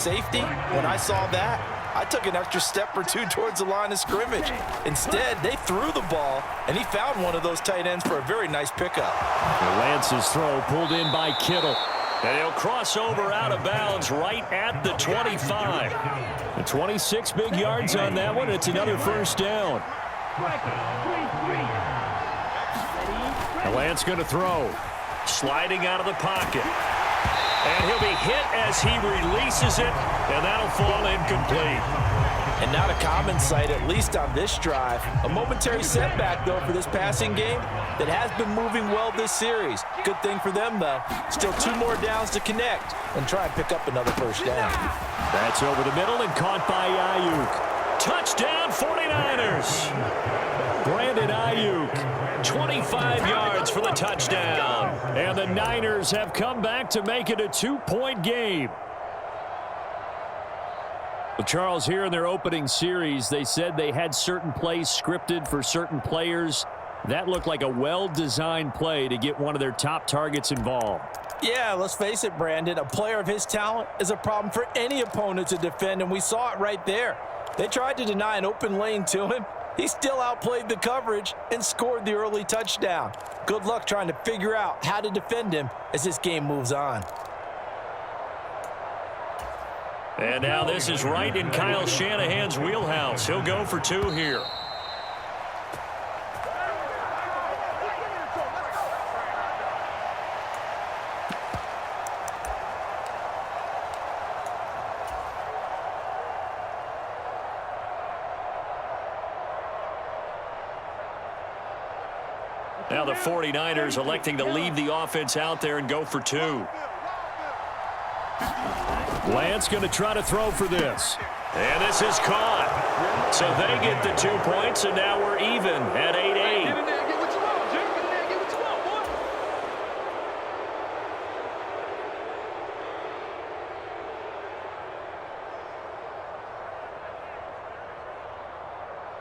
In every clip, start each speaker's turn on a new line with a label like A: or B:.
A: Safety, when I saw that, I took an extra step or two towards the line of scrimmage. Instead, they threw the ball, and he found one of those tight ends for a very nice pickup.
B: Lance's throw pulled in by Kittle. And he'll cross over out of bounds right at the 25. The 26 big yards on that one. It's another first down. And Lance going to throw. Sliding out of the pocket. And he'll be hit as he releases it, and that'll fall incomplete.
A: And not a common sight, at least on this drive. A momentary setback, though, for this passing game that has been moving well this series. Good thing for them, though. Still 2 more downs to connect and try and pick up another first down.
B: That's over the middle and caught by Ayuk. Touchdown, 49ers. Brandon Ayuk, 25 yards for the touchdown. And the Niners have come back to make it a 2-point game. Well, Charles, here in their opening series, they said they had certain plays scripted for certain players. That looked like a well-designed play to get one of their top targets involved.
A: Yeah, let's face it, Brandon. A player of his talent is a problem for any opponent to defend, and we saw it right there. They tried to deny an open lane to him. He still outplayed the coverage and scored the early touchdown. Good luck trying to figure out how to defend him as this game moves on.
B: And now this is right in Kyle Shanahan's wheelhouse. He'll go for 2 here. Now the 49ers electing to leave the offense out there and go for 2. Lance going to try to throw for this. And this is caught. So they get the 2 points, and now we're even at 8-8.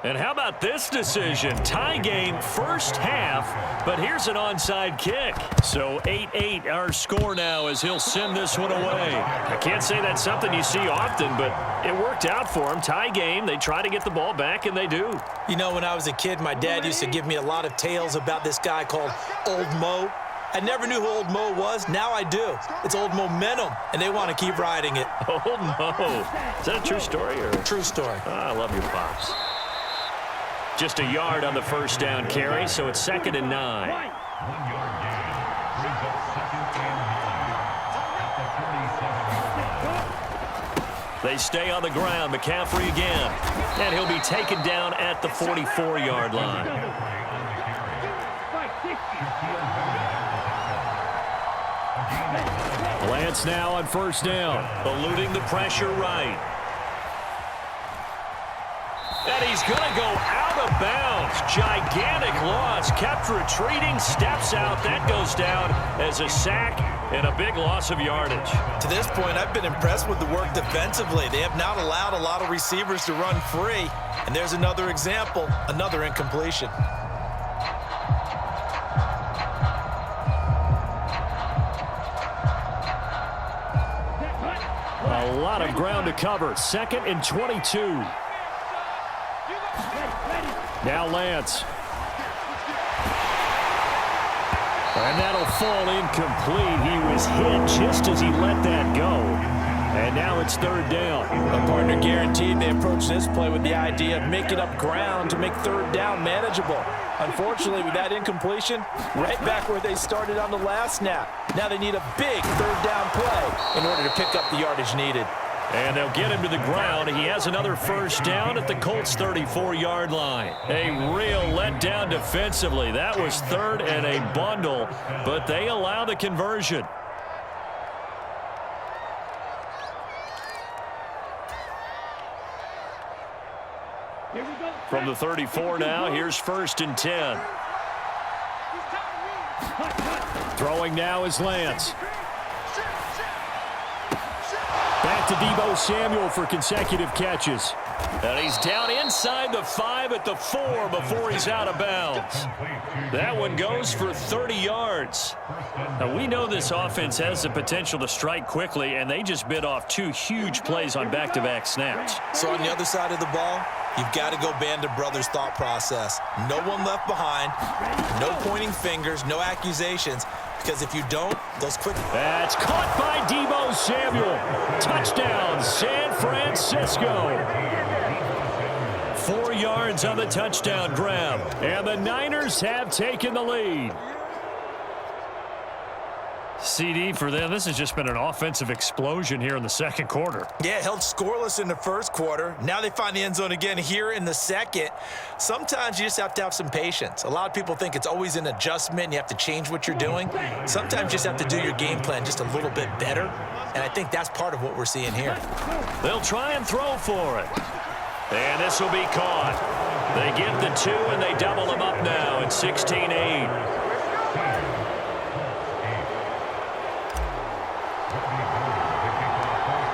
B: And how about this decision? Tie game first half, but here's an onside kick. So 8-8 our score now as he'll send this one away. I can't say that's something you see often, but it worked out for him. Tie game, they try to get the ball back, and they do.
A: You know, when I was a kid, my dad used to give me a lot of tales about this guy called Old Mo. I never knew who Old Mo was. Now I do. It's Old Momentum, and they want to keep riding it.
B: Old Mo. Is that a true story? Or?
A: True story.
B: Oh, I love your pops. Just a yard on the first down carry, so it's 2nd and 9. They stay on the ground. McCaffrey again. And he'll be taken down at the 44-yard line. Lance now on first down. Eluding the pressure right. And he's going to go out of bounds. Gigantic loss. Kept retreating. Steps out. That goes down as a sack and a big loss of yardage.
A: To this point, I've been impressed with the work defensively. They have not allowed a lot of receivers to run free. And there's another example, another incompletion.
B: A lot of ground to cover. 2nd and 22. Now Lance. And that'll fall incomplete. He was hit just as he let that go. And now it's 3rd down.
A: A partner guaranteed they approach this play with the idea of making up ground to make 3rd down manageable. Unfortunately, with that incompletion, right back where they started on the last snap. Now they need a big 3rd down play in order to pick up the yardage needed.
B: And they'll get him to the ground. He has another first down at the Colts' 34-yard line. A real letdown defensively. That was 3rd and a bundle, but they allow the conversion. From the 34 now, here's 1st and 10. Throwing now is Lance. Back to Deebo Samuel for consecutive catches. And he's down inside the 5 at the 4 before he's out of bounds. That one goes for 30 yards. Now, we know this offense has the potential to strike quickly, and they just bit off 2 huge plays on back-to-back snaps.
A: So on the other side of the ball, you've got to go Band of Brothers thought process. No one left behind, no pointing fingers, no accusations, because if you don't, those quick...
B: That's caught by Deebo Samuel. Touchdown, San Francisco. 4 yards on the touchdown grab, and the Niners have taken the lead. CD for them, this has just been an offensive explosion here in the second quarter.
A: Yeah, held scoreless in the first quarter. Now they find the end zone again here in the second. Sometimes you just have to have some patience. A lot of people think it's always an adjustment and you have to change what you're doing. Sometimes you just have to do your game plan just a little bit better, and I think that's part of what we're seeing here.
B: They'll try and throw for it. And this will be caught. They get the 2, and they double them up now at 16-8.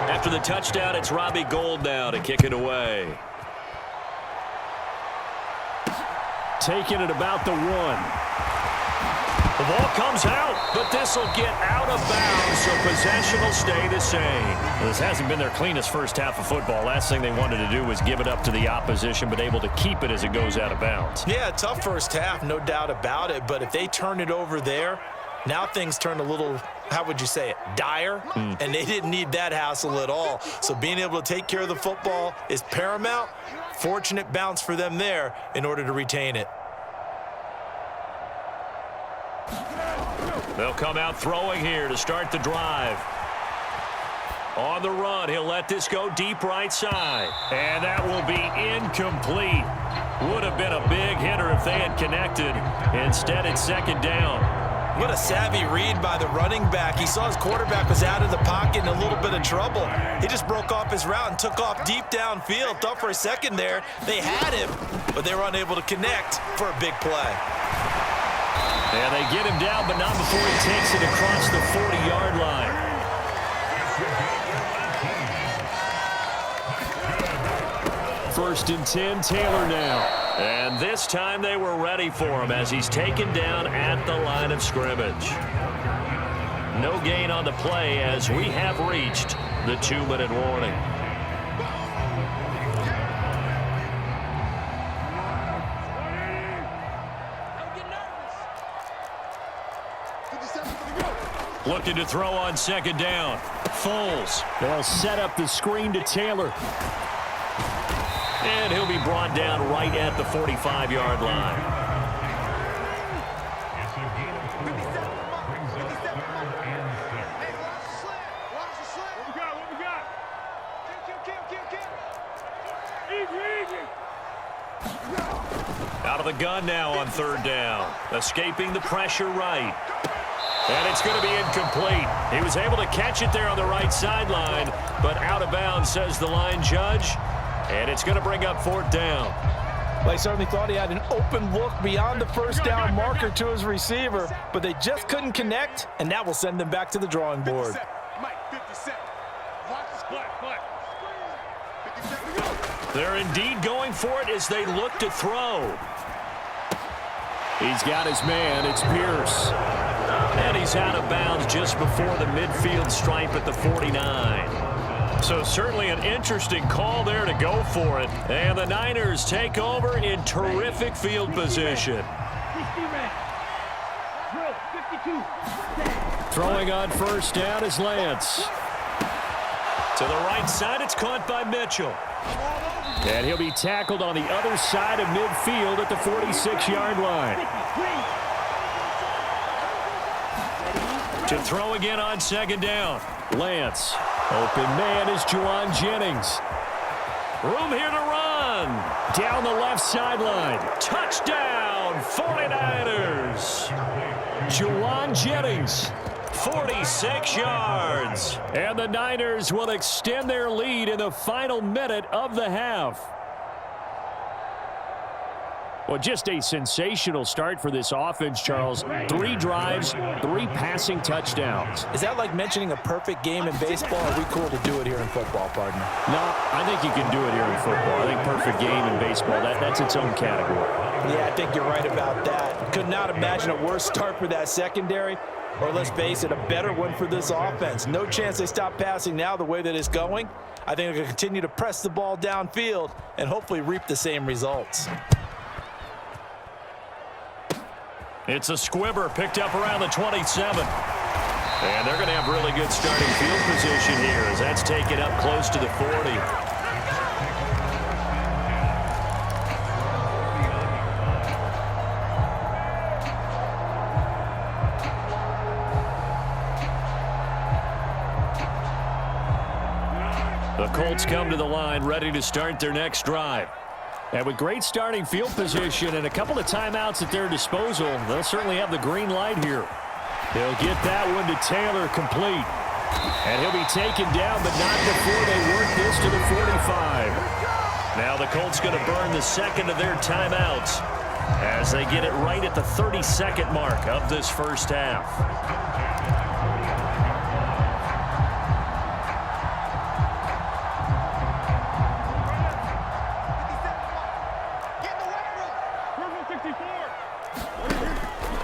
B: After the touchdown, it's Robbie Gould now to kick it away. Taking it about the 1. The ball comes out, but this will get out of bounds, so possession will stay the same. Well, this hasn't been their cleanest first half of football. Last thing they wanted to do was give it up to the opposition, but able to keep it as it goes out of bounds.
A: Yeah, tough first half, no doubt about it, but if they turn it over there, now things turn a little, how would you say it, dire, and they didn't need that hassle at all. So being able to take care of the football is paramount. Fortunate bounce for them there in order to retain it.
B: They'll come out throwing here to start the drive. On the run, he'll let this go deep right side. And that will be incomplete. Would have been a big hitter if they had connected. Instead, it's second down.
A: What a savvy read by the running back. He saw his quarterback was out of the pocket in a little bit of trouble. He just broke off his route and took off deep downfield. Thought for a second there they had him, but they were unable to connect for a big play.
B: And they get him down, but not before he takes it across the 40-yard line. First and 10, Taylor now. And this time they were ready for him as he's taken down at the line of scrimmage. No gain on the play as we have reached the 2-minute warning. Looking to throw on second down. Foles. They'll set up the screen to Taylor. And he'll be brought down right at the 45-yard line. Out of the gun now on third down. Escaping the pressure right. And it's going to be incomplete. He was able to catch it there on the right sideline, but out of bounds, says the line judge. And it's going to bring up fourth down.
A: Well, he certainly thought he had an open look beyond the first down marker to his receiver, but they just couldn't connect, and that will send them back to the drawing board.
B: They're indeed going for it as they look to throw. He's got his man. It's Pierce. And he's out of bounds just before the midfield stripe at the 49. So certainly an interesting call there to go for it. And the Niners take over in terrific field position. Throwing on first down is Lance. To the right side, it's caught by Mitchell. And he'll be tackled on the other side of midfield at the 46-yard line. To throw again on second down. Lance. Open man is Juwan Jennings. Room here to run. Down the left sideline. Touchdown, 49ers. Juwan Jennings, 46 yards. And the Niners will extend their lead in the final minute of the half. Well, just a sensational start for this offense, Charles. 3 drives, 3 passing touchdowns.
A: Is that like mentioning a perfect game in baseball, or are we cool to do it here in football, partner?
B: No, I think you can do it here in football. I think perfect game in baseball, that's its own category.
A: Yeah, I think you're right about that. Could not imagine a worse start for that secondary, or let's face it, a better one for this offense. No chance they stop passing now the way that it's going. I think they're going to continue to press the ball downfield and hopefully reap the same results.
B: It's a squibber picked up around the 27. And they're going to have really good starting field position here as that's taken up close to the 40. The Colts come to the line ready to start their next drive. And with great starting field position and a couple of timeouts at their disposal, they'll certainly have the green light here. They'll get that one to Taylor complete. And he'll be taken down, but not before they work this to the 45. Now the Colts going to burn the second of their timeouts as they get it right at the 32nd mark of this first half.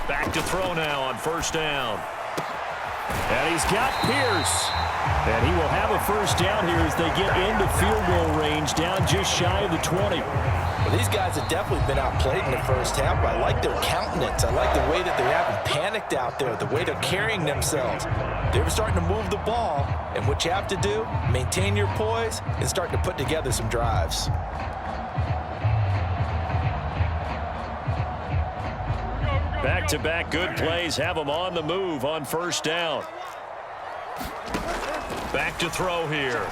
B: Back to throw now on first down. And he's got Pierce. And he will have a first down here as they get into field goal range down just shy of the 20.
A: Well, these guys have definitely been outplayed in the first half, but I like their countenance. I like the way that they haven't panicked out there, the way they're carrying themselves. They were starting to move the ball, and what you have to do, maintain your poise and start to put together some drives.
B: Back-to-back good plays have them on the move on first down. Back to throw here.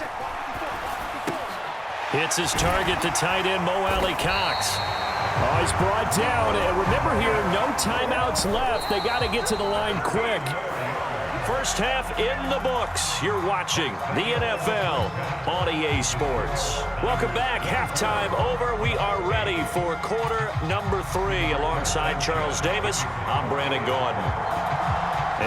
B: Hits his target to tight end Mo Alley-Cox. Oh, he's brought down. And remember here, no timeouts left. They got to get to the line quick. First half in the books. You're watching the NFL on EA Sports. Welcome back. Halftime over. We are ready for quarter number 3. Alongside Charles Davis, I'm Brandon Gordon.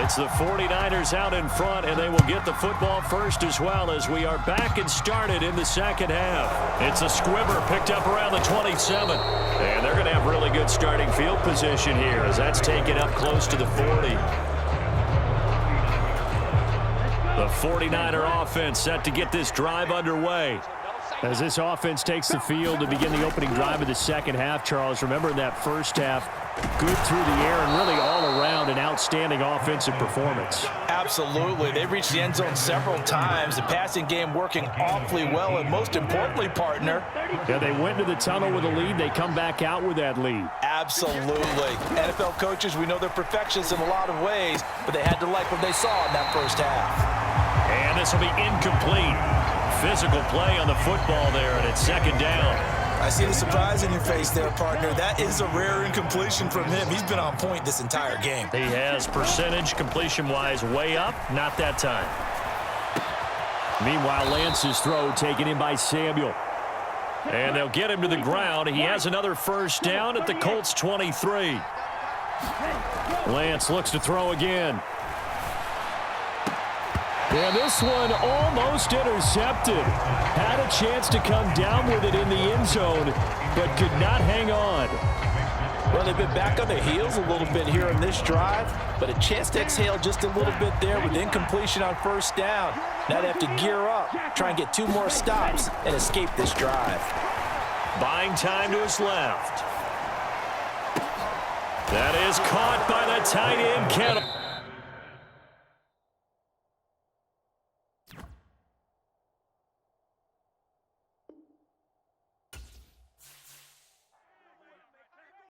B: It's the 49ers out in front, and they will get the football first as well as we are back and started in the second half. It's a squibber picked up around the 27. And they're going to have really good starting field position here as that's taken up close to the 40. The 49er offense set to get this drive underway. As this offense takes the field to begin the opening drive of the second half, Charles, remember in that first half, good through the air and really all around an outstanding offensive performance.
A: Absolutely. They reached the end zone several times. The passing game working awfully well, and most importantly, partner.
B: Yeah, they went to the tunnel with a lead. They come back out with that lead.
A: Absolutely. NFL coaches, we know they're perfectionists in a lot of ways, but they had to like what they saw in that first half.
B: And this will be incomplete. Physical play on the football there, and it's second down.
A: I see the surprise in your face there, partner. That is a rare incompletion from him. He's been on point this entire game.
B: He has percentage completion-wise way up, not that time. Meanwhile, Lance's throw taken in by Samuel. And they'll get him to the ground. He has another first down at the Colts 23. Lance looks to throw again. And this one almost intercepted. Had a chance to come down with it in the end zone, but could not hang on.
A: Well, they've been back on their heels a little bit here in this drive, but a chance to exhale just a little bit there with incompletion on first down. Now they have to gear up, try and get 2 more stops, and escape this drive.
B: Buying time to his left. That is caught by the tight end, Kettle.